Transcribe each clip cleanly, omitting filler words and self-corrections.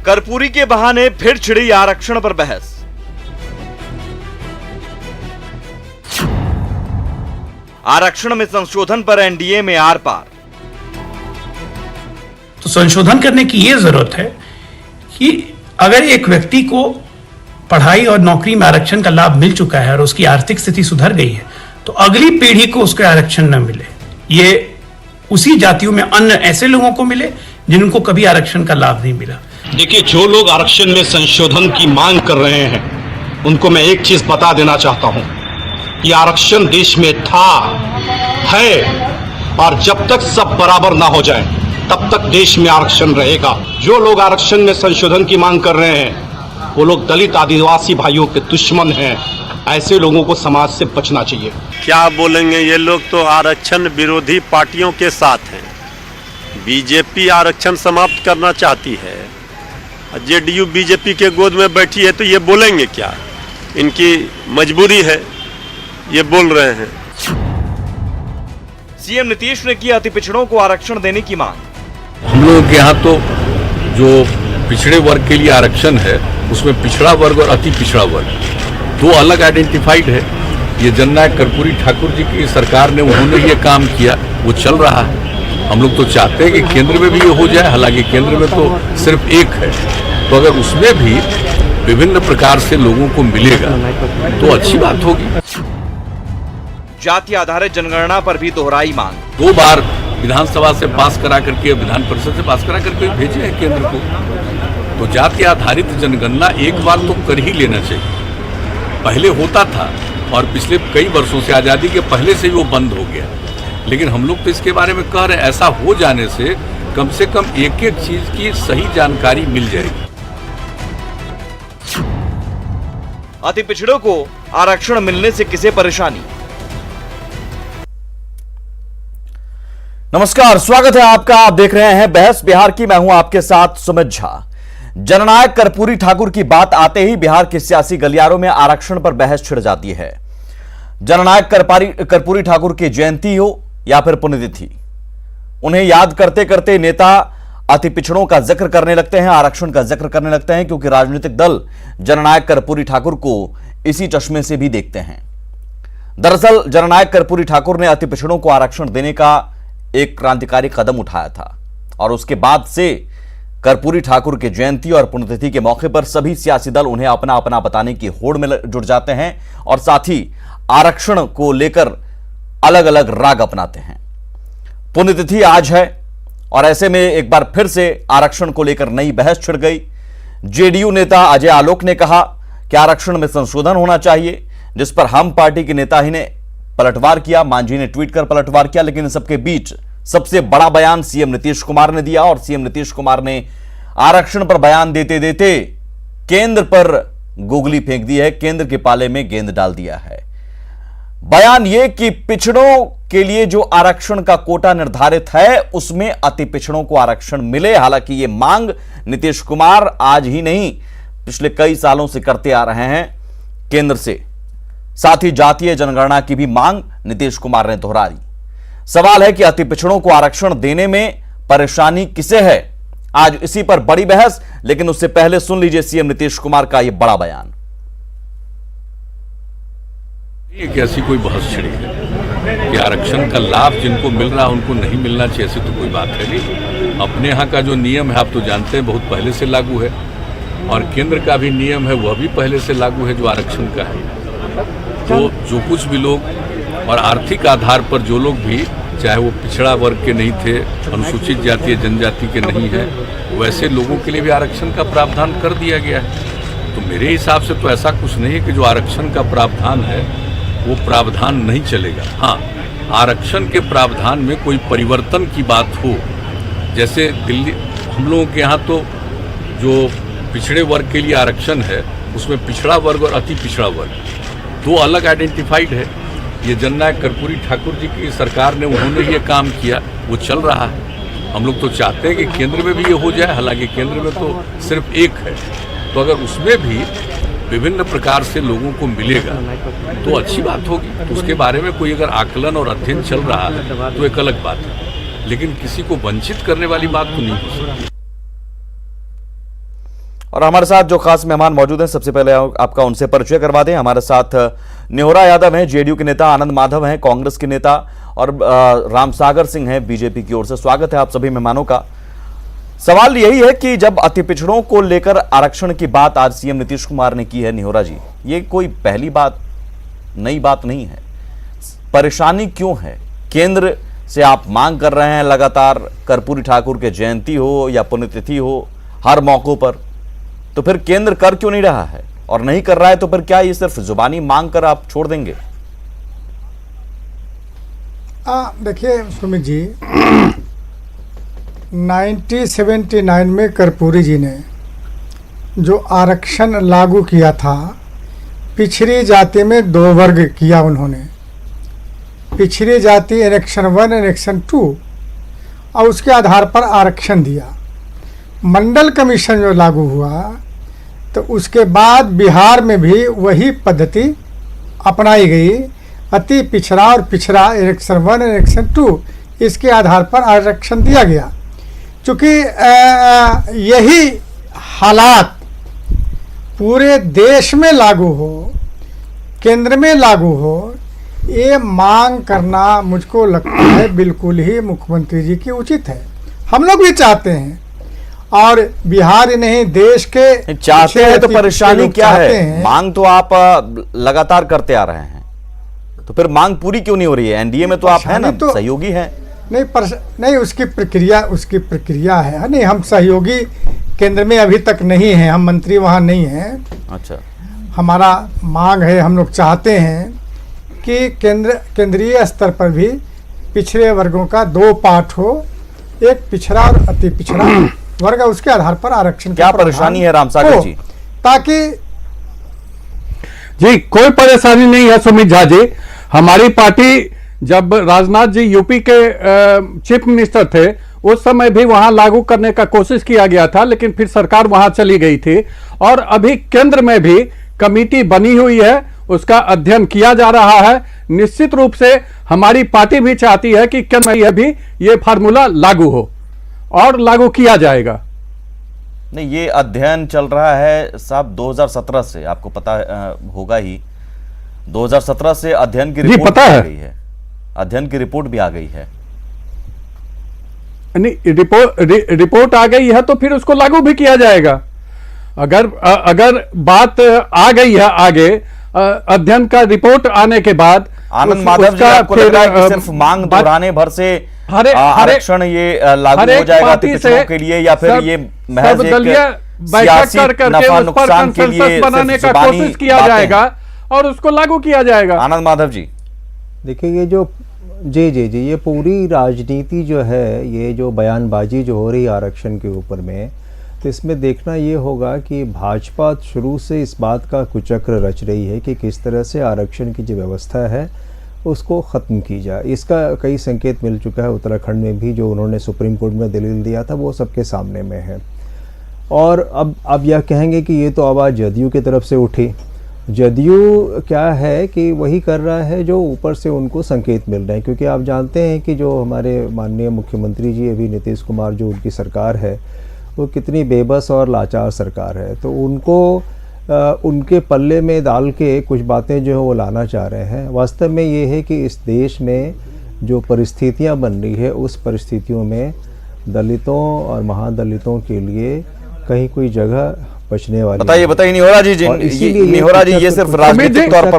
कर्पूरी के बहाने फिर छिड़ी आरक्षण पर बहस। आरक्षण में संशोधन पर एनडीए में आर पार। तो संशोधन करने की यह जरूरत है कि अगर एक व्यक्ति को पढ़ाई और नौकरी में आरक्षण का लाभ मिल चुका है और उसकी आर्थिक स्थिति सुधर गई है, तो अगली पीढ़ी को उसका आरक्षण न मिले। ये उसी जातियों में अन्य ऐसे लोगों को मिले जिनको कभी आरक्षण का लाभ नहीं मिला। देखिए, जो लोग आरक्षण में संशोधन की मांग कर रहे हैं उनको मैं एक चीज बता देना चाहता हूं कि आरक्षण देश में था, है और जब तक सब बराबर ना हो जाए तब तक देश में आरक्षण रहेगा। जो लोग आरक्षण में संशोधन की मांग कर रहे हैं वो लोग दलित आदिवासी भाइयों के दुश्मन हैं। ऐसे लोगों को समाज से बचना चाहिए। क्या बोलेंगे, ये लोग तो आरक्षण विरोधी पार्टियों के साथ हैं। बीजेपी आरक्षण समाप्त करना चाहती है, जेडीयू बीजेपी के गोद में बैठी है, तो ये बोलेंगे क्या? इनकी मजबूरी है, ये बोल रहे हैं। सीएम नीतीश ने की अति पिछड़ों को आरक्षण देने की मांग। हम लोगों के यहाँ तो जो पिछड़े वर्ग के लिए आरक्षण है उसमें पिछड़ा वर्ग और अति पिछड़ा वर्ग दो अलग आइडेंटिफाइड है। ये जननायक कर्पूरी ठाकुर जी की सरकार ने उन्होंने ये काम किया, वो चल रहा है। हम लोग तो चाहते हैं कि केंद्र में भी ये हो जाए, हालांकि केंद्र में तो सिर्फ एक है, तो अगर उसमें भी विभिन्न प्रकार से लोगों को मिलेगा तो अच्छी बात होगी। जाति आधारित जनगणना पर भी दोहराई मांग। 2 बार विधानसभा से पास करा करके, विधान परिषद से पास करा करके भेजे हैं केंद्र को, तो जाति आधारित जनगणना एक बार तो कर ही लेना चाहिए। पहले होता था और पिछले कई वर्षों से, आजादी के पहले से ही वो बंद हो गया, लेकिन हम लोग तो इसके बारे में कह रहे हैं ऐसा हो जाने से कम एक एक चीज की सही जानकारी मिल जाएगी। अति पिछड़ों को आरक्षण मिलने से किसे परेशानी? नमस्कार, स्वागत है आपका। आप देख रहे हैं बहस बिहार की। मैं हूं आपके साथ सुमित झा। जननायक कर्पूरी ठाकुर की बात आते ही बिहार के सियासी गलियारों में आरक्षण पर बहस छिड़ जाती है। जननायक कर्पूरी ठाकुर की जयंती हो या फिर पुण्यतिथि, उन्हें याद करते करते नेता अति पिछड़ों का जिक्र करने लगते हैं, आरक्षण का जिक्र करने लगते हैं, क्योंकि राजनीतिक दल जननायक कर्पूरी ठाकुर को इसी चश्मे से भी देखते हैं। दरअसल जननायक कर्पूरी ठाकुर ने अति पिछड़ों को आरक्षण देने का एक क्रांतिकारी कदम उठाया था और उसके बाद से कर्पूरी ठाकुर की जयंती और पुण्यतिथि के मौके पर सभी सियासी दल उन्हें अपना अपना बताने की होड़ में जुट जाते हैं और साथ ही आरक्षण को लेकर अलग अलग राग अपनाते हैं। पुण्यतिथि आज है और ऐसे में एक बार फिर से आरक्षण को लेकर नई बहस छिड़ गई। जेडीयू नेता अजय आलोक ने कहा कि आरक्षण में संशोधन होना चाहिए, जिस पर हम पार्टी के नेता ही ने पलटवार किया, मांझी ने ट्वीट कर पलटवार किया। लेकिन इन सबके बीच सबसे बड़ा बयान सीएम नीतीश कुमार ने दिया और सीएम नीतीश कुमार ने आरक्षण पर बयान देते देते केंद्र पर गोगली फेंक दी है, केंद्र के पाले में गेंद डाल दिया है। बयान यह कि पिछड़ों के लिए जो आरक्षण का कोटा निर्धारित है उसमें अति पिछड़ों को आरक्षण मिले। हालांकि यह मांग नीतीश कुमार आज ही नहीं, पिछले कई सालों से करते आ रहे हैं केंद्र से। साथ ही जातीय जनगणना की भी मांग नीतीश कुमार ने दोहराई। सवाल है कि अति पिछड़ों को आरक्षण देने में परेशानी किसे है? आज इसी पर बड़ी बहस, लेकिन उससे पहले सुन लीजिए सीएम नीतीश कुमार का यह बड़ा बयान। एक ऐसी कोई बहस छिड़ी है कि आरक्षण का लाभ जिनको मिल रहा है उनको नहीं मिलना चाहिए, ऐसी तो कोई बात है नहीं। अपने यहाँ का जो नियम है आप तो जानते हैं, बहुत पहले से लागू है और केंद्र का भी नियम है वह भी पहले से लागू है जो आरक्षण का है। तो जो कुछ भी लोग और आर्थिक आधार पर जो लोग भी, चाहे वो पिछड़ा वर्ग के नहीं थे, अनुसूचित जाति या जनजाति के नहीं है, वैसे लोगों के लिए भी आरक्षण का प्रावधान कर दिया गया है। तो मेरे हिसाब से तो ऐसा कुछ नहीं है कि जो आरक्षण का प्रावधान है वो प्रावधान नहीं चलेगा। हाँ, आरक्षण के प्रावधान में कोई परिवर्तन की बात हो, जैसे दिल्ली, हम लोगों के यहाँ तो जो पिछड़े वर्ग के लिए आरक्षण है उसमें पिछड़ा वर्ग और अति पिछड़ा वर्ग दो अलग आइडेंटिफाइड है। ये जननायक कर्पूरी ठाकुर जी की सरकार ने उन्होंने ये काम किया, वो चल रहा है। हम लोग तो चाहते हैं कि केंद्र में भी ये हो जाए, हालांकि केंद्र में तो सिर्फ एक है, तो अगर उसमें भी विभिन्न प्रकार से लोगों को मिलेगा तो अच्छी बात होगी। तो उसके बारे में कोई अगर आकलन और अध्ययन चल रहा है तो एक अलग बात है, लेकिन किसी को वंचित करने वाली बात तो नहीं हो सकती। और हमारे साथ जो खास मेहमान मौजूद हैं, सबसे पहले आपका उनसे परिचय करवा दें। हमारे साथ निहोरा यादव हैं, जेडीयू के नेता, आनंद माधव हैं, कांग्रेस के नेता, और रामसागर सिंह हैं बीजेपी की ओर से। स्वागत है आप सभी मेहमानों का। सवाल यही है कि जब अति पिछड़ों को लेकर आरक्षण की बात आज सीएम नीतीश कुमार ने की है, निहोरा जी, ये कोई पहली बात, नई बात नहीं है। परेशानी क्यों है? केंद्र से आप मांग कर रहे हैं लगातार, कर्पूरी ठाकुर के जयंती हो या पुण्यतिथि हो, हर मौकों पर, तो फिर केंद्र कर क्यों नहीं रहा है? और नहीं कर रहा है तो फिर क्या ये सिर्फ जुबानी मांग कर आप छोड़ देंगे? देखिए सुमित जी, 1979 में कर्पूरी जी ने जो आरक्षण लागू किया था, पिछड़ी जाति में 2 वर्ग किया उन्होंने, पिछड़ी जाति एनेक्शन 1, एनेक्शन 2, और उसके आधार पर आरक्षण दिया। मंडल कमीशन जो लागू हुआ तो उसके बाद बिहार में भी वही पद्धति अपनाई गई, अति पिछड़ा और पिछड़ा एनेक्शन 1, एनेक्शन 2, इसके आधार पर आरक्षण दिया गया। चूँकि यही हालात पूरे देश में लागू हो, केंद्र में लागू हो, ये मांग करना मुझको लगता है बिल्कुल ही मुख्यमंत्री जी की उचित है। हम लोग भी चाहते हैं, और बिहार ही नहीं देश के चाहते हैं तो परेशानी क्या है? मांग तो आप लगातार करते आ रहे हैं, तो फिर मांग पूरी क्यों नहीं हो रही है? एनडीए में तो आप हैं ना, तो सहयोगी हैं। नहीं, उसकी प्रक्रिया है। नहीं, हम सहयोगी केंद्र में अभी तक नहीं है, हम मंत्री वहाँ नहीं हैं। अच्छा, हमारा मांग है, हम लोग चाहते हैं कि केंद्रीय स्तर पर भी पिछड़े वर्गों का 2 पार्ट हो, एक पिछड़ा और अति पिछड़ा वर्ग, उसके आधार पर आरक्षण। क्या परेशानी है रामसागर जी? ताकि जी कोई परेशानी नहीं है सुमित झा जी। हमारी पार्टी, जब राजनाथ जी यूपी के चीफ मिनिस्टर थे, उस समय भी वहां लागू करने का कोशिश किया गया था, लेकिन फिर सरकार वहां चली गई थी। और अभी केंद्र में भी कमेटी बनी हुई है, उसका अध्ययन किया जा रहा है। निश्चित रूप से हमारी पार्टी भी चाहती है कि केंद्र में भी ये फार्मूला लागू हो, और लागू किया जाएगा। नहीं, ये अध्ययन चल रहा है साहब 2017 से, आपको पता होगा ही। 2017 से अध्ययन की रिपोर्ट पता आ है। गई है, अध्ययन की रिपोर्ट भी आ गई है। नहीं, रिपोर्ट आ गई है तो फिर उसको लागू भी किया जाएगा। अगर बात आ गई है आगे, अध्ययन का रिपोर्ट आने के बाद, आनंद माधव जी, आपको लग रहा है कि सिर्फ मांग दोहराने भर से आरक्षण ये लागू हो जाएगा पिछड़ों के लिए, या फिर ये महज एक सियासी नफा नुकसान के लिए बनाने का कोशिश किया जाएगा और उसको लागू किया जाएगा? आनंद माधव जी, देखिए, ये जो जी ये पूरी राजनीति जो है, ये जो बयानबाजी जो हो रही है आरक्षण के ऊपर में, तो इसमें देखना ये होगा कि भाजपा शुरू से इस बात का कुचक्र रच रही है कि किस तरह से आरक्षण की जो व्यवस्था है उसको ख़त्म की जाए। इसका कई संकेत मिल चुका है। उत्तराखंड में भी जो उन्होंने सुप्रीम कोर्ट में दलील दिया था, वो सबके सामने में है। और अब यह कहेंगे कि ये तो आवाज़ जदयू की तरफ से उठी। जदयू क्या है कि वही कर रहा है जो ऊपर से उनको संकेत मिल रहे हैं, क्योंकि आप जानते हैं कि जो हमारे माननीय मुख्यमंत्री जी अभी नीतीश कुमार, जो उनकी सरकार है, वो कितनी बेबस और लाचार सरकार है। तो उनको उनके पल्ले में डाल के कुछ बातें जो है वो लाना चाह रहे हैं। वास्तव में ये है कि इस देश में जो परिस्थितियां बन रही है, उस परिस्थितियों में दलितों और महादलितों के लिए कहीं कोई जगह बचने वाली। बताइए निहोरा जी, निहोरा जी, ये सिर्फ राजनीतिक तौर पर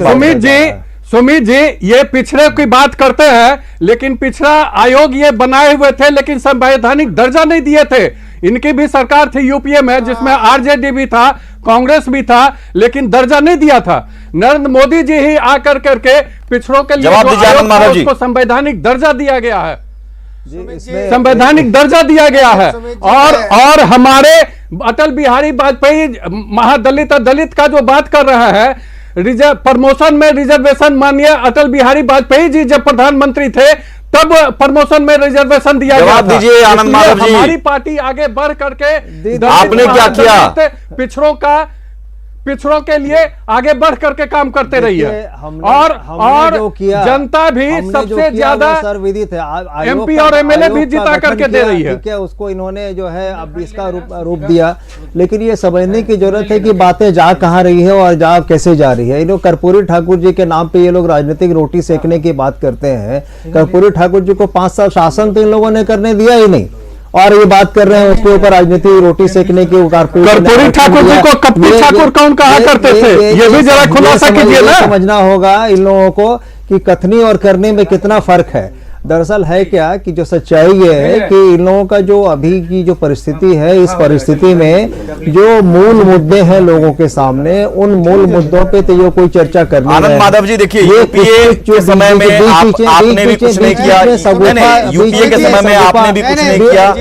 सुमित जी, ये पिछड़े की बात करते हैं, लेकिन पिछड़ा आयोग ये बनाए हुए थे, लेकिन संवैधानिक दर्जा नहीं दिए थे। इनकी भी सरकार थी यूपीए में, जिसमें आरजेडी भी था, कांग्रेस भी था, लेकिन दर्जा नहीं दिया था। नरेंद्र मोदी जी ही आकर करके पिछड़ों के लिए उसको संवैधानिक दर्जा दिया गया है, संवैधानिक दर्जा दिया गया है। और हमारे अटल बिहारी वाजपेयी महादलित और दलित का जो बात कर रहा है, प्रमोशन में रिजर्वेशन, माननीय अटल बिहारी वाजपेयी जी जब प्रधानमंत्री थे तब प्रमोशन में रिजर्वेशन दिया गया था। दीजिए आनंद माधव जी, हमारी पार्टी आगे बढ़ करके आपने क्या किया? पिछड़ों के लिए आगे बढ़ करके काम करते रहिए। और जो किया, जनता भी सबसे ज्यादा सर्वविदित है, MP और MLA भी जिता करके दे रही है। ठीक है, उसको इन्होंने जो है अब इसका रूप दिया, लेकिन ये समझने की जरूरत है कि बातें जा कहाँ रही है और जा कैसे जा रही है। ये लोग कर्पूरी ठाकुर जी के नाम पे ये लोग राजनीतिक रोटी सेकने की बात करते हैं। कर्पूरी ठाकुर जी को 5 साल शासन तो इन लोगों ने करने दिया ही नहीं, और ये बात कर रहे हैं उसके ऊपर राजनीतिक रोटी सेकने की। कर्पूरी ठाकुर जी को कप्पी ठाकुर कौन कहा करते थे, ये भी जरा खुलासा कीजिए ना। समझना होगा इन लोगों को कि कथनी और करने में कितना फर्क है। दरअसल है क्या कि जो सच्चाई ये है कि इन लोगों का जो अभी की जो परिस्थिति है, इस परिस्थिति में जो मूल मुद्दे हैं लोगों के सामने, उन मूल मुद्दों पे तो ये कोई चर्चा करनी है। आनंद माधव जी, देखिए यूपीए के समय में आपने भी कुछ नहीं किया, यूपीए के समय में आपने भी कुछ नहीं किया।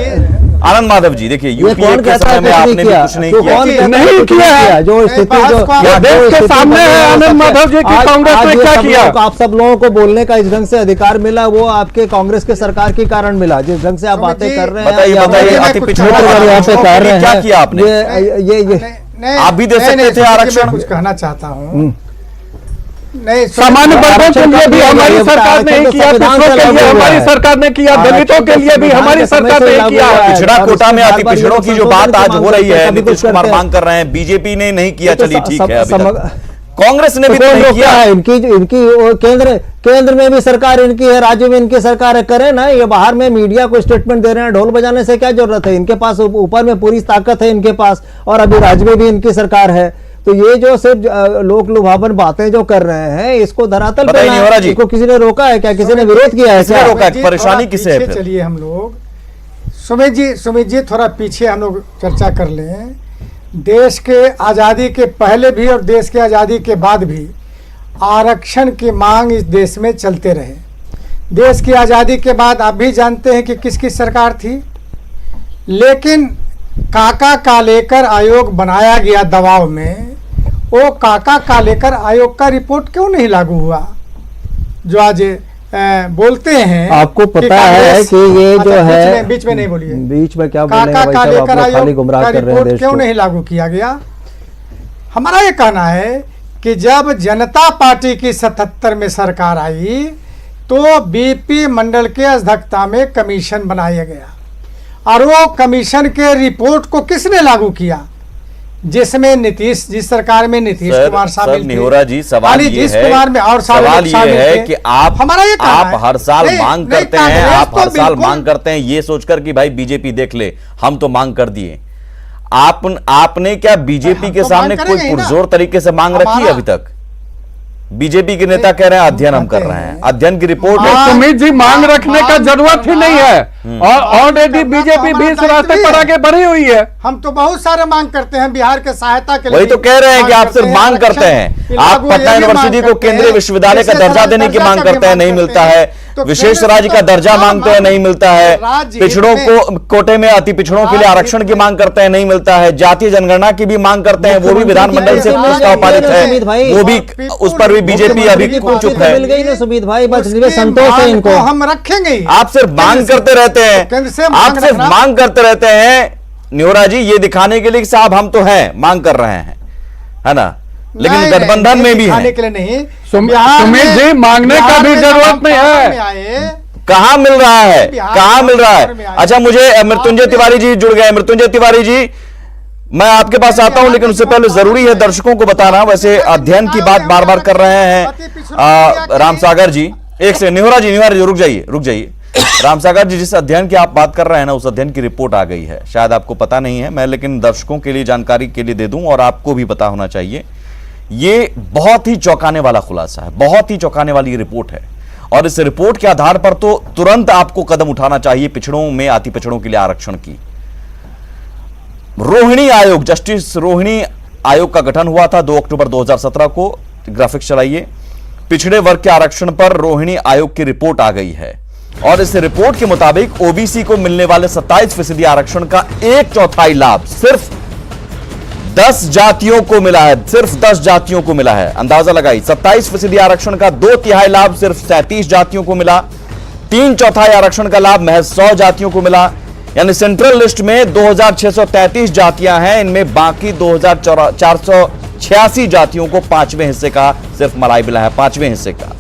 आनंद माधव जी, देखिए यूपीए के समय में आपने भी कुछ नहीं किया, नहीं किया है। जो स्थिति जो देश के सामने है आनंद माधव जी की कांग्रेस ने क्या किया। आप सब लोगों को बोलने का इस ढंग से अधिकार मिला, वो आपके कांग्रेस के सरकार के कारण मिला। जिस ढंग से आप बातें कर रहे हैं, बताइए अति पिछड़ों को क्या किया आपने? ये आप भी दे सकते थे आरक्षण। कुछ कहना चाहता हूँ, नहीं, सामान्य वर्गों के लिए भी हमारी सरकार ने किया, पिछड़ों के लिए हमारी सरकार ने किया, दलितों के लिए भी हमारी सरकार ने किया। पिछड़ा कोटा में अति पिछड़ों की जो बात आज हो रही है, नीतीश कुमार मांग कर रहे हैं, बीजेपी ने नहीं किया, चलिए ठीक है, अभी तक कांग्रेस ने भी नहीं किया है। इनकी केंद्र में भी सरकार इनकी है, राज्य में इनकी सरकार है, करे ना। ये बाहर में मीडिया को स्टेटमेंट दे रहे हैं, ढोल बजाने से क्या जरूरत है। इनके पास ऊपर में पूरी ताकत है इनके पास, और अभी राज्य में भी इनकी सरकार है। तो ये जो सिर्फ लोक लुभावन बातें जो कर रहे हैं, इसको धरातल पे ना, इसको किसी ने रोका है क्या? किसी ने विरोध किया है क्या? रोका? परेशानी किसे है? चलिए हम लोग सुमित जी थोड़ा पीछे हम लोग चर्चा कर लें। देश के आज़ादी के पहले भी और देश के आज़ादी के बाद भी आरक्षण की मांग इस देश में चलते रहे। देश की आज़ादी के बाद आप भी जानते हैं कि किसकी सरकार थी, लेकिन काका कालेकर आयोग बनाया गया दबाव में। वो काका कालेकर आयोग का रिपोर्ट क्यों नहीं लागू हुआ, जो आज बोलते हैं? आपको पता है कि ये जो है, बीच में नहीं बोलिए, बीच में क्या काका कालेकर आयोग का रिपोर्ट क्यों नहीं लागू किया गया? हमारा ये कहना है कि जब जनता पार्टी की 77 में सरकार आई तो बीपी मंडल के अध्यक्षता में कमीशन बनाया गया, और वो कमीशन के रिपोर्ट को किसने लागू किया? जिसमें नीतीश, जिस सरकार में नीतीश कुमार शामिल थे। निहोरा जी, सवाल ये है, कुमार में और सवाल ये है कि आप हर साल मांग करते हैं, आप हर साल मांग करते हैं ये सोचकर कि भाई बीजेपी देख ले, हम तो मांग कर दिए। आपने क्या बीजेपी के सामने कोई पुरजोर तरीके से मांग रखी है अभी तक? बीजेपी के नेता कह रहे हैं अध्ययन हम कर रहे हैं, अध्ययन की रिपोर्ट है। सुमित जी, मांग रखने का जरूरत ही नहीं है, और ऑलरेडी बीजेपी भी इस रास्ते पर आगे बढ़ी हुई है। हम तो बहुत सारे मांग करते हैं बिहार के सहायता के लिए। वही तो कह रहे हैं कि आप सिर्फ मांग करते हैं। आप पटना यूनिवर्सिटी को केंद्रीय विश्वविद्यालय का दर्जा देने की मांग करते हैं, नहीं मिलता है। विशेष राज्य का दर्जा मांगते हैं, नहीं मिलता है। पिछड़ों को कोटे में अति पिछड़ों के लिए आरक्षण की मांग करते हैं, नहीं मिलता है। जातीय जनगणना की भी मांग करते हैं, वो भी विधानमंडल से प्रस्ताव पारित है, वो भी, उस पर भी बीजेपी अभी चुप है। मिल गई ना सुमित भाई, बस संतोष है इनको, हम रखेंगे। आप सिर्फ मांग करते रहते हैं, आप सिर्फ मांग करते रहते हैं निहोरा जी, ये दिखाने के लिए कि साहब हम तो हैं, मांग कर रहे हैं, है ना, लेकिन गठबंधन में भी है। के लिए नहीं, सुमित जी, मांगने का भी जरूरत नहीं है। कहां मिल रहा है, कहां मिल रहा है? अच्छा, मुझे मृत्युंजय तिवारी जी जुड़ गए। मृत्युंजय तिवारी जी, मैं आपके पास आता हूं, लेकिन उससे पहले जरूरी है दर्शकों को बताना, वैसे अध्ययन की बात बार बार कर रहे हैं रामसागर जी। एक से निहोरा जी रुक जाइए। रामसागर जी, जिस अध्ययन की आप बात कर रहे हैं ना, उस अध्ययन की रिपोर्ट आ गई है। शायद आपको पता नहीं है, मैं लेकिन दर्शकों के लिए जानकारी के लिए दे दूं, और आपको भी पता होना चाहिए। ये बहुत ही चौंकाने वाला खुलासा है, बहुत ही चौंकाने वाली रिपोर्ट है, और इस रिपोर्ट के आधार पर तो तुरंत आपको कदम उठाना चाहिए पिछड़ों में, अति पिछड़ों के लिए आरक्षण की। रोहिणी आयोग, जस्टिस रोहिणी आयोग का गठन हुआ था 2 अक्टूबर 2017 को। ग्राफिक्स चलाइए। पिछड़े वर्ग के आरक्षण पर रोहिणी आयोग की रिपोर्ट आ गई है, और इस रिपोर्ट के मुताबिक ओबीसी को मिलने वाले 27% आरक्षण का 1/4 लाभ सिर्फ 10 जातियों को मिला है, सिर्फ 10 जातियों को मिला है। अंदाजा लगाइए, 27% आरक्षण का 2/3 लाभ सिर्फ 37 जातियों को मिला। 3/4 आरक्षण का लाभ महज 100 जातियों को मिला। यानी सेंट्रल लिस्ट में 2633 जातियां हैं, इनमें बाकी 2400 86 जातियों को 5वें हिस्से का सिर्फ मलाई मिला है, 5वें हिस्से का।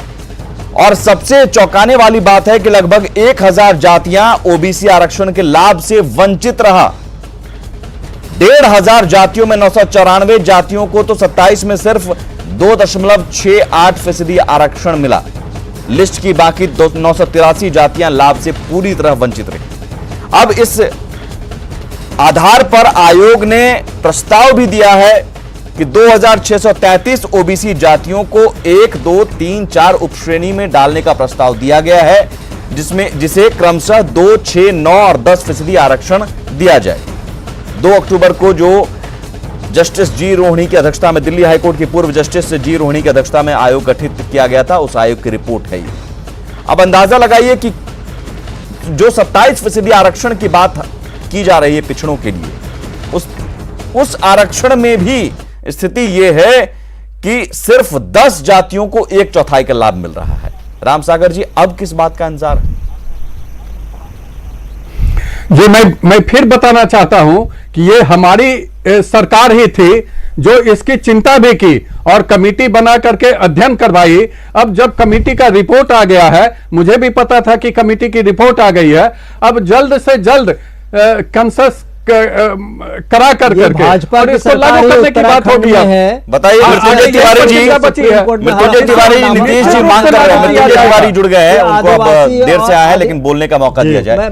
और सबसे चौंकाने वाली बात है कि लगभग 1000 जातियां ओबीसी आरक्षण के लाभ से वंचित रहा। 1500 जातियों में 994 जातियों को तो 27 में सिर्फ 2.68% आरक्षण मिला। लिस्ट की बाकी 983 जातियां लाभ से पूरी तरह वंचित रही। अब इस आधार पर आयोग ने प्रस्ताव भी दिया है कि 2633 ओबीसी जातियों को 1, 2, 3, 4 उपश्रेणी में डालने का प्रस्ताव दिया गया है, जिसे क्रमशः 2, 6, 9 और 10% आरक्षण दिया जाए। 2 अक्टूबर को जो जस्टिस जी रोहिणी की अध्यक्षता में, दिल्ली हाईकोर्ट की पूर्व जस्टिस जी रोहिणी की अध्यक्षता में आयोग गठित किया गया था, उस आयोग की रिपोर्ट है ये। अब अंदाजा लगाइए कि जो 27% आरक्षण की बात की जा रही है पिछड़ों के लिए, उस आरक्षण में भी स्थिति यह है कि सिर्फ 10 जातियों को 1/4 का लाभ मिल रहा है। रामसागर जी, अब किस बात का इंतजार है? जो मैं फिर बताना चाहता हूं कि ये हमारी सरकार ही थी जो इसकी चिंता भी की और कमेटी बना करके अध्ययन करवाई। अब जब कमेटी का रिपोर्ट आ गया है, मुझे भी पता था कि कमेटी की रिपोर्ट आ गई है, अब जल्द से जल्द कंसेस करा करके भाजपा और इसको लागू करने की बात होगी। बताइए मृत्युंजय तिवारी जी, मृत्युंजय तिवारी, नीतीश जी मांग कर रहे हैं, मृत्युंजय तिवारी जुड़ गए हैं, उनको अब देर से आया है लेकिन बोलने का मौका दिया जाए।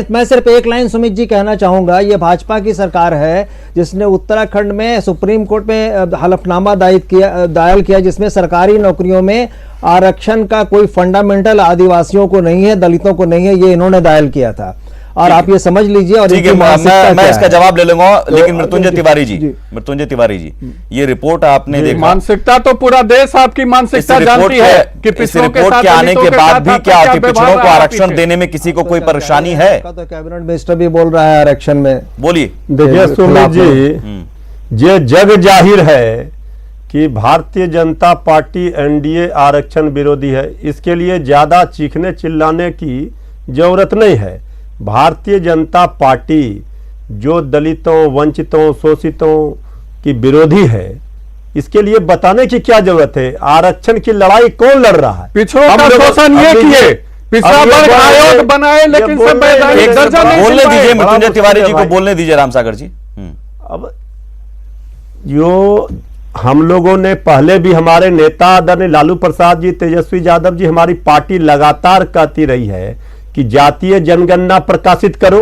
मैं सिर्फ एक लाइन सुमित जी कहना चाहूंगा। ये भाजपा की सरकार है जिसने उत्तराखंड में सुप्रीम कोर्ट में हलफनामा दायर किया जिसमें सरकारी नौकरियों में आरक्षण का कोई फंडामेंटल आदिवासियों को नहीं है, दलितों को नहीं है, ये इन्होंने दायर किया था। और आप ये समझ लीजिए। और मैं इसका जवाब ले लूंगा, लेकिन मृत्युंजय तिवारी जी, ये रिपोर्ट आपने देखा, मानसिकता तो पूरा देश आपकी मानसिकता जानती है कि इस रिपोर्ट के आने के बाद भी क्या अति पिछड़ों को आरक्षण देने में किसी को कोई परेशानी है? तो कैबिनेट मिनिस्टर भी बोल रहा है आरक्षण में। बोलिए। देखिए सुमित जी, ये जग जाहिर है कि भारतीय जनता पार्टी एनडीए आरक्षण विरोधी है। इसके लिए ज्यादा चीखने चिल्लाने की जरूरत नहीं है। भारतीय जनता पार्टी जो दलितों, वंचितों, शोषितों की विरोधी है, इसके लिए बताने की क्या जरूरत है? आरक्षण की लड़ाई कौन लड़ रहा है? पिछड़ों का शोषण ये किए, पिछड़ा वर्ग आयोग बनाए, लेकिन संवैधानिक दर्जा नहीं। बोलने दीजिए मृत्युंजय तिवारी जी को, बोलने दीजिए रामसागर जी। अब जो हम लोगों ने पहले भी, हमारे नेता आदरणीय लालू प्रसाद जी, तेजस्वी यादव जी, हमारी पार्टी लगातार कहती रही है कि जातीय जनगणना प्रकाशित करो।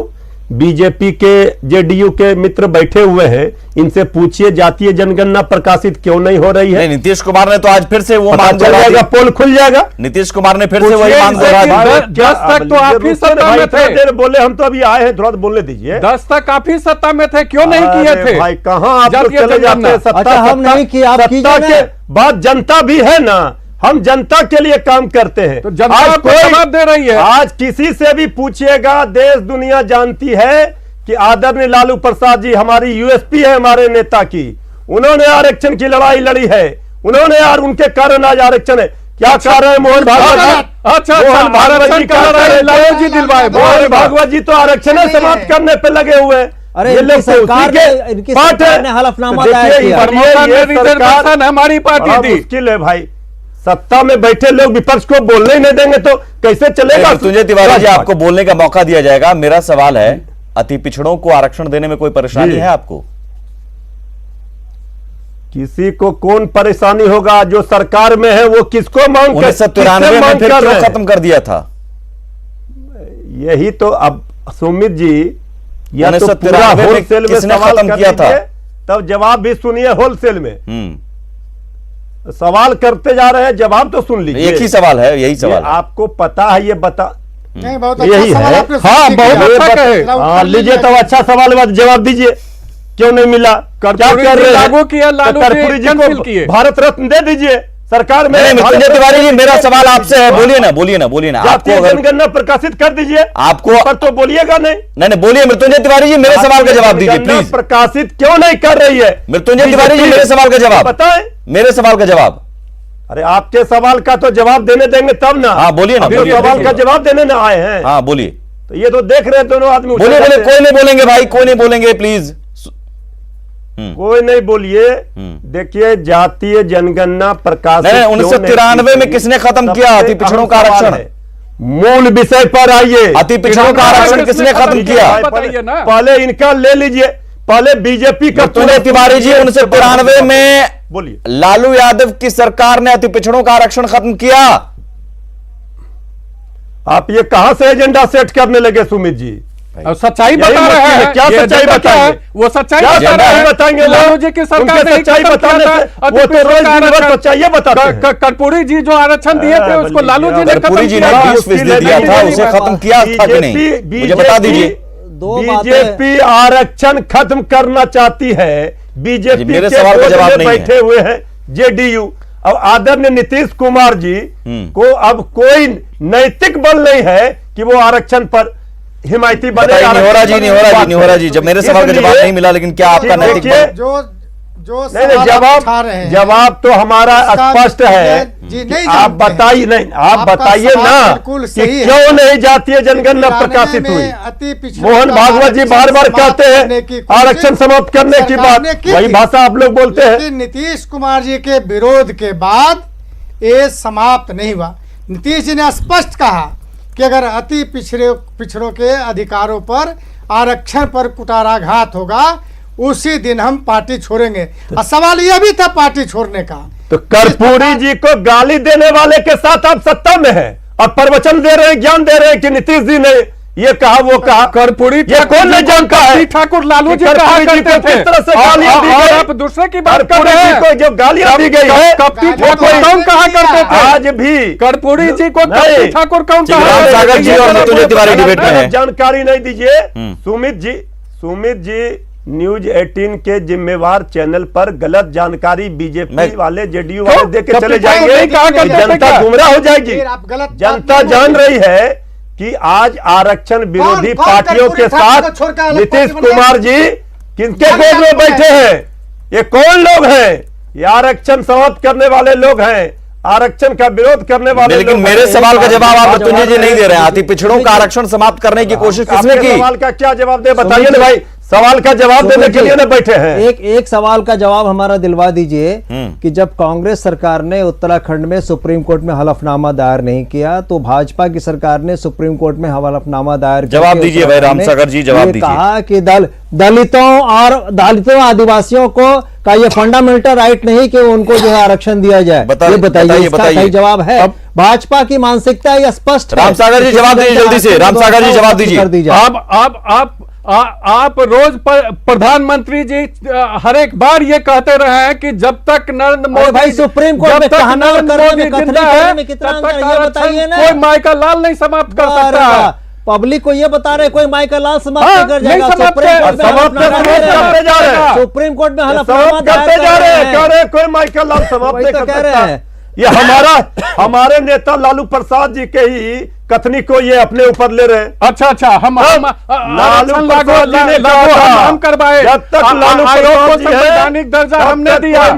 बीजेपी के, जेडीयू के मित्र बैठे हुए हैं, इनसे पूछिए जातीय जनगणना प्रकाशित क्यों नहीं हो रही है। नीतीश कुमार ने तो आज फिर से वो मांग चल जाएगा, पोल खुल जाएगा। नीतीश कुमार ने फिर से वही मांग दोहराई। 10 तक तो आप ही सत्ता में थे। बोले हम तो अभी आए हैं, थोड़ा बोलने दीजिए। 10 तक आप ही सत्ता में थे, क्यों नहीं किए थे? भाई कहाँ आप लोग चले जाते हैं? अच्छा, हम नहीं किए, आप कीजिए ना। बात जनता भी है ना, हम जनता के लिए काम करते हैं। तो जनता आपको जवाब दे रही है। आज किसी से भी पूछिएगा, देश दुनिया जानती है कि आदरणीय लालू प्रसाद जी हमारी यूएसपी है, हमारे नेता की। उन्होंने आरक्षण की लड़ाई लड़ी है, उन्होंने यार, उनके कारण आज आरक्षण है। क्या कह रहे हैं मोहन भागवत? अच्छा, आरक्षण का लालू जी दिलवाए। मोहन भागवत जी तो आरक्षण समाप्त करने पे लगे हुए हैं। अरे इनकी सरकार ने हलफनामा दायर किया। हमारी पार्टी थी। मुश्किल है भाई, सत्ता में बैठे लोग विपक्ष को बोलने ही नहीं देंगे तो कैसे चलेगा? मृत्युंजय तिवारी जी, आपको बोलने का मौका दिया जाएगा। मेरा सवाल है, अति पिछड़ों को आरक्षण देने में कोई परेशानी है आपको? किसी को कौन परेशानी होगा? जो सरकार में है वो किसको मांग कर 1993 में फिर क्यों खत्म कर दिया था? यही तो अब सुमित जी, या तो पूरा होलसेल में सवाल खत्म किया था, तब जवाब भी सुनिए होलसेल में। सवाल करते जा रहे हैं, जवाब तो सुन लीजिए। एक ही सवाल है, यही सवाल है। आपको पता है, ये बता नहीं, बहुत यही अच्छा है। हाँ, बहुत अच्छा कहे। हाँ, लीजिए तो अच्छा सवाल है, जवाब दीजिए। क्यों नहीं मिला? क्या कर रहे हैं? लागू किया, लालू कर्पूरी जी को भारत रत्न दे दीजिए। सरकार में मृत्युंजय तिवारी जी, मेरा सवाल आपसे है, बोलिए ना, बोलिए ना, बोलिए ना। आपको जनगणना प्रकाशित कर दीजिए। आपको पर तो बोलिएगा नहीं। नहीं, बोलिए मृत्युंजय तिवारी जी, मेरे सवाल का जवाब दीजिए प्लीज। प्रकाशित क्यों नहीं कर रही है? मृत्युंजय तिवारी जी, मेरे सवाल का जवाब बताएं। मेरे सवाल का जवाब। अरे आपके सवाल का तो जवाब देने देंगे तब ना। हाँ, बोलिए ना। सवाल का जवाब देने ना आए हैं। हाँ, बोलिए। तो ये तो देख रहे हैं दोनों आदमी। बोलिए, कोई नहीं बोलेंगे भाई, कोई नहीं बोलेंगे प्लीज। कोई नहीं बोलिए। देखिए, जातीय जनगणना प्रकाशित 1993 में किसने खत्म किया अति पिछड़ों का आरक्षण? मूल विषय पर आइए। अति पिछड़ों का आरक्षण किसने खत्म किया? पहले इनका ले लीजिए, पहले बीजेपी का। तिवारी जी, 1993 में बोलिए, लालू यादव की सरकार ने अति पिछड़ों का आरक्षण खत्म किया। आप ये कहां से एजेंडा सेट करने लगे सुमित जी? सच्चाई बता रहे हैं। क्या सच्चाई बताएंगे? वो सच्चाई बताएंगे। लालू जी की सरकार ने सच्चाई बताने वो तो रोज सच्चाई बताते हैं। कर्पूरी जी जो आरक्षण दिए थे उसको लालू जी ने कर्पूरी जी ने 20% दिया था, उसे खत्म किया था कि नहीं, मुझे बता दीजिए। बीजेपी आरक्षण खत्म करना चाहती है। बीजेपी मेरे सवाल का जवाब नहीं बैठे हुए हैं जेडीयू। अब आदरणीय नीतीश कुमार जी को अब कोई नैतिक बल नहीं है कि वो आरक्षण पर हिमायती बने। निहोरा जी, जब मेरे सवाल का जवाब नहीं मिला, लेकिन क्या आपका नैतिक जवाब तो हमारा स्पष्ट है कि आप बताइए। नहीं, आप बताइए ना कि क्यों नहीं जातीय जनगणना प्रकाशित हुई। मोहन भागवत जी बार बार कहते हैं आरक्षण समाप्त करने की बात, वही भाषा आप लोग बोलते हैं। नीतीश कुमार जी के विरोध के बाद ये समाप्त नहीं हुआ। नीतीश जी ने स्पष्ट कहा कि अगर अति पिछड़ों के अधिकारों पर आरक्षण पर कुटाराघात होगा, उसी दिन हम पार्टी छोड़ेंगे। और सवाल यह भी था पार्टी छोड़ने का। तो कर्पूरी जी को गाली देने वाले के साथ आप सत्ता में हैं और प्रवचन दे रहे हैं, ज्ञान दे रहे हैं कि नीतीश जी ने ये कहा वो कहा। कर्पूरी ये कौन नहीं जानता है? ठाकुर लालू जी कहा करते थे। किस तरह से गालियां दी गई? आप दूसरे की बात कर रहे हैं। को जो गालियां दी गई है, कप्ती ठाकुर कौन कहा करते थे? आज भी कर्पूरी जी को कप्ती ठाकुर कौन कहा? सागर जी और मिथुन तिवारी डिबेट में है। जानकारी नहीं दीजिए। सुमित जी न्यूज 18 के जिम्मेवार चैनल पर गलत जानकारी बीजेपी वाले जेडीयू वाले दे के चले जाएंगे, जनता गुमराह हो जाएगी। जनता जान रही है कि आज आरक्षण विरोधी पार्टियों के साथ नीतीश कुमार जी किनके गोद में बैठे हैं। ये कौन लोग हैं? ये आरक्षण समाप्त करने वाले लोग हैं, आरक्षण का विरोध करने वाले। लेकिन मेरे सवाल का जवाब आप मृत्युंजय जी नहीं दे रहे हैं। अति पिछड़ों का आरक्षण समाप्त करने की कोशिश किसने की? सवाल का क्या जवाब दे बताइए ना भाई। सवाल का जवाब देने के लिए ना बैठे हैं। एक सवाल का जवाब हमारा दिलवा दीजिए कि जब कांग्रेस सरकार ने उत्तराखंड में सुप्रीम कोर्ट में हलफनामा दायर नहीं किया, तो भाजपा की सरकार ने सुप्रीम कोर्ट में हलफनामा दायर किया। जवाब दीजिए भाई रामसागर जी, जवाब दीजिए। कहा कि दलितों आदिवासियों को का ये फंडामेंटल राइट नहीं कि उनको जो है आरक्षण दिया जाए। ये बताइए, इसका सही जवाब है। भाजपा की मानसिकता ये स्पष्ट है। रामसागर जी जवाब दीजिए जल्दी से। रामसागर जी जवाब दीजिए। आप रोज प्रधानमंत्री जी हर एक बार ये कहते रहे हैं कि जब तक नरेंद्र मोदी भाई सुप्रीम कोर्ट में कहना जिंदा है तब तक आरक्षण कोई माइका लाल नहीं समाप्त कर सकता है। पब्लिक को ये बता रहे कोई माइका लाल समाप्त कर जाएगा। सुप्रीम कोर्ट में हलफनामा करते जा रहे हैं, कोई माइका लाल समाप्त नहीं कर सकता। ये हमारे नेता लालू प्रसाद जी के ही कथनी को ये अपने ऊपर ले रहे हैं। अच्छा हम लालू प्रसाद जी ने हम करवाए। जब तक लालू आयोग को संवैधानिक दर्जा हमने दिया,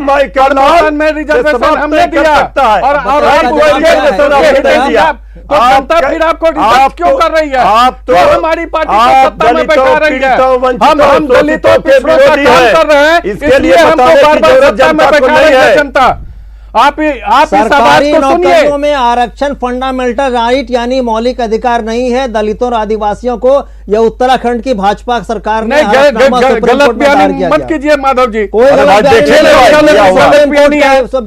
में रिजर्वेशन हमने दिया, और दिया, तो जनता फिर आपको रिजेक्ट क्यों कर रही है? आप तो हमारी पार्टी को सत्ता में बैठा रही है। हम दलितों पिछड़ों का काम कर रहे हैं, इसके लिए हमको बार-बार सत्ता में बैठा रही है जनता। आप सरकारी नौकरियों में आरक्षण फंडामेंटल राइट यानी मौलिक अधिकार नहीं है दलितों और आदिवासियों को। यह उत्तराखंड की भाजपा सरकार ने गलत बयानी मत कीजिए माधव जी। कोई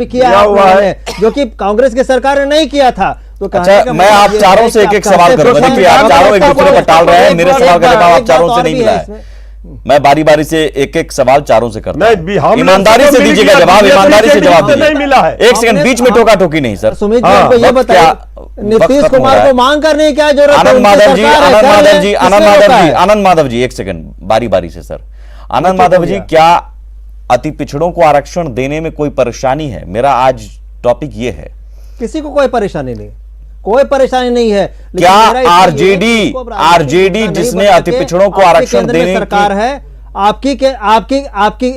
किया है जो कि कांग्रेस की सरकार ने नहीं किया था। तो अच्छा, मैं आप चारों से एक सवाल करूंगा। देखिए आप चारों एक दूसरे पर टाल रहे हैं। मेरे सवाल का जवाब आप चारों से नहीं मिला है। मैं बारी बारी से एक सवाल चारों से करता हूं। ईमानदारी से दीजिएगा जवाब, ईमानदारी से जवाब दीजिए। एक सेकंड बीच में टोका टोकी नहीं सर। सुमित जी को ये बताइए, नीतीश कुमार को मांग करने की क्या जरूरत है? आनंद माधव जी एक सेकंड बारी बारी से सर। आनंद माधव जी, क्या अति पिछड़ों को आरक्षण देने में कोई परेशानी है? मेरा आज टॉपिक ये है। किसी को कोई परेशानी नहीं, कोई परेशानी नहीं है। क्या आरजेडी जिसने अति पिछड़ों को आरक्षण देने सरकार है आपकी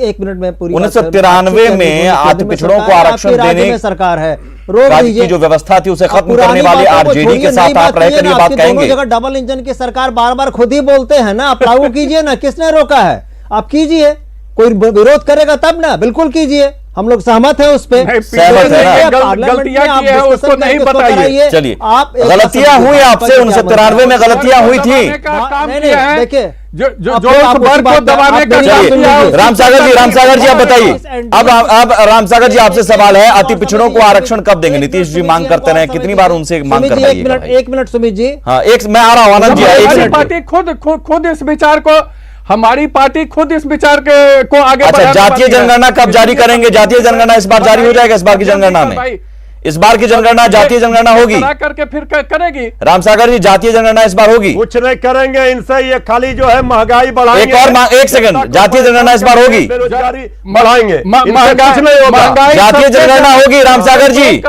एक मिनट में पूरी 1993 में अति पिछड़ों को आरक्षण देने में सरकार है। की जो व्यवस्था थी उसे खत्म करने वाले आरजेडी के साथ आप रहकर ये बात कहेंगे? जगह डबल इंजन की सरकार बार बार खुद ही बोलते हैं ना, आप लागू कीजिए ना। किसने रोका है? आप कीजिए। कोई विरोध करेगा तब ना, बिल्कुल कीजिए, हम लोग सहमत हैं उस पे। सहमत है ना? गलतियां की है उसको नहीं बताइए। चलिए, गलतियां हुई आपसे 1993 में गलतियां हुई थी। देखिए जो उस वर्ग को दबाने का काम किया है। रामसागर जी आप बताइए। अब रामसागर जी आपसे सवाल है, अति पिछड़ों को आरक्षण कब देंगे? नीतीश जी मांग करते रहे, कितनी बार उनसे मांग करते हैं? एक मिनट सुमित जी। हाँ, मैं आ रहा हूँ आनंद जी। हमारी पार्टी खुद इस विचार को, हमारी पार्टी खुद इस विचार को आगे। अच्छा, जातीय जनगणना कब जारी करेंगे? जातीय जनगणना इस बार जारी हो जाएगा? इस बार की जनगणना में, इस बार की जनगणना जातीय जनगणना होगी करके फिर करेगी। रामसागर जी, जातीय जनगणना इस बार होगी? कुछ नहीं करेंगे इनसे, ये खाली जो है महंगाई बढ़ाएंगे। एक और एक सेकंड, जातीय जनगणना इस बार होगी? बेरोजगारी बढ़ाएंगे, कुछ नहीं होगा। जातीय जनगणना होगी रामसागर जी।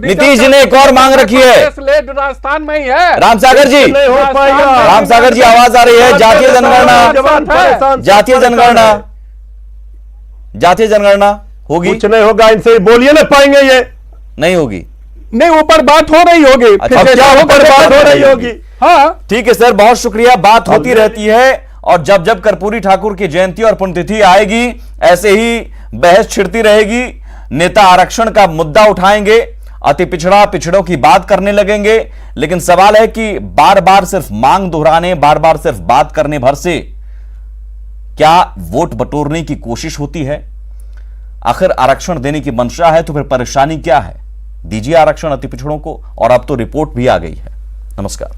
नीतीश जी ने एक और मांग रखी है, राजस्थान में ही है। रामसागर जी, नहीं हो पाएगा। रामसागर जी आवाज आ रही है। जातीय जनगणना, जातीय जनगणना, जातीय जनगणना होगी? कुछ नहीं होगा इनसे, बोलिए ना, पाएंगे ये नहीं होगी? नहीं, ऊपर बात हो रही होगी। अच्छा, क्या ऊपर बात हो रही होगी? हाँ ठीक है सर, बहुत शुक्रिया। बात होती रहती है, और जब जब कर्पूरी ठाकुर की जयंती और पुण्यतिथि आएगी, ऐसे ही बहस छिड़ती रहेगी। नेता आरक्षण का मुद्दा उठाएंगे, अति पिछड़ा पिछड़ों की बात करने लगेंगे। लेकिन सवाल है कि बार बार सिर्फ मांग दोहराने, बार बार सिर्फ बात करने भर से क्या वोट बटोरने की कोशिश होती है? आखिर आरक्षण देने की मंशा है तो फिर परेशानी क्या है? दीजिए आरक्षण अति पिछड़ों को। और अब तो रिपोर्ट भी आ गई है। नमस्कार।